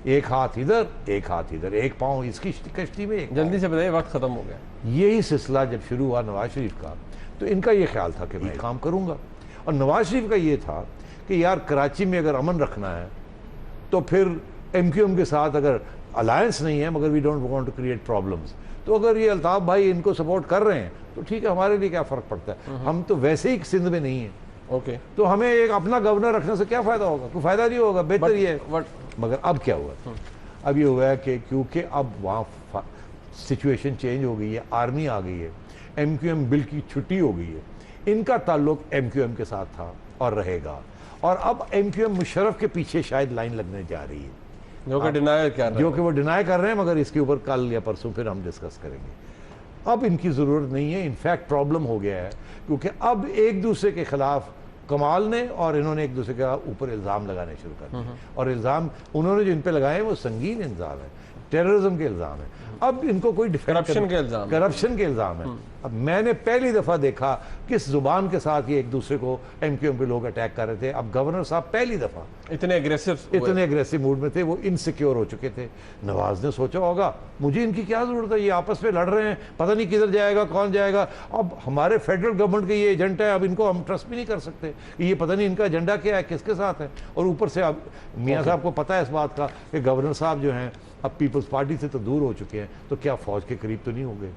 एक हाथ इधर एक हाथ इधर, एक पाँव इसकी कश्ती में, एक जल्दी से बताइए, वक्त ख़त्म हो गया। यही सिलसिला जब शुरू हुआ नवाज शरीफ का, तो इनका ये ख्याल था कि मैं काम करूँगा। और नवाज शरीफ का ये था कि यार कराची में अगर अमन रखना है तो फिर MQM के साथ अगर अलायंस नहीं है, मगर we don't want to create problems, तो अगर ये अल्ताफ भाई इनको सपोर्ट कर रहे हैं तो ठीक है, हमारे लिए क्या फ़र्क पड़ता है, हम तो वैसे ही सिंध में नहीं है। ओके, तो हमें एक अपना गवर्नर रखने से क्या फ़ायदा होगा, कोई फ़ायदा नहीं होगा, बेहतर ये है। मगर अब क्या हुआ, अब ये हुआ है कि क्योंकि अब वहाँ सिचुएशन चेंज हो गई है, आर्मी आ गई है, MQM बिल की छुट्टी हो गई है, इनका ताल्लुक MQM के साथ था और रहेगा, और अब MQM मुशर्रफ के पीछे शायद लाइन लगने जा रही है, जो कि डिनाई कर रहे हैं, जो कि वो डिनाई कर रहे हैं, मगर इसके ऊपर कल या परसों फिर हम डिस्कस करेंगे। अब इनकी ज़रूरत नहीं है, इनफैक्ट प्रॉब्लम हो गया है, क्योंकि अब एक दूसरे के खिलाफ कमाल ने और इन्होंने एक दूसरे के ऊपर इल्ज़ाम लगाने शुरू कर दिए, और इल्ज़ाम उन्होंने जो इन पे लगाए वो संगीन इल्ज़ाम है, टेररिज्म के इल्ज़ाम है। अब इनको कोई करप्शन के इल्ज़ाम है। अब मैंने पहली दफ़ा देखा किस जुबान के साथ ये एक दूसरे को MQM के लोग अटैक कर रहे थे। अब गवर्नर साहब पहली दफ़ा इतने एग्रेसिव मूड में थे, वो इनसिक्योर हो चुके थे। नवाज ने सोचा होगा मुझे इनकी क्या ज़रूरत है, ये आपस में लड़ रहे हैं, पता नहीं किधर जाएगा, कौन जाएगा। अब हमारे फेडरल गवर्नमेंट के ये एजेंडा है, अब इनको हम ट्रस्ट भी नहीं कर सकते कि ये पता नहीं इनका एजेंडा क्या है, किसके साथ है। और ऊपर से अब मियाँ साहब को पता है इस बात का कि गवर्नर साहब जो हैं अब पीपल्स पार्टी से तो दूर हो चुके हैं, तो क्या फौज के करीब तो नहीं हो गए।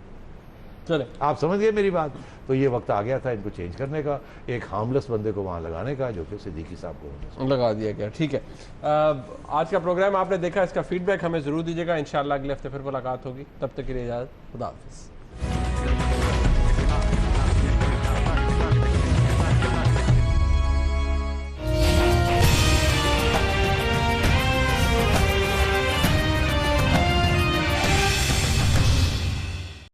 चले, आप समझ गए मेरी बात। तो ये वक्त आ गया था इनको चेंज करने का, एक हार्मलेस बंदे को वहाँ लगाने का, जो कि सिद्दीकी साहब को लगा दिया गया। ठीक है, आज का प्रोग्राम आपने देखा, इसका फीडबैक हमें ज़रूर दीजिएगा। इंशाल्लाह अगले हफ्ते फिर मुलाकात होगी, तब तक के लिए इजाज़त, खुदा हाफिज़।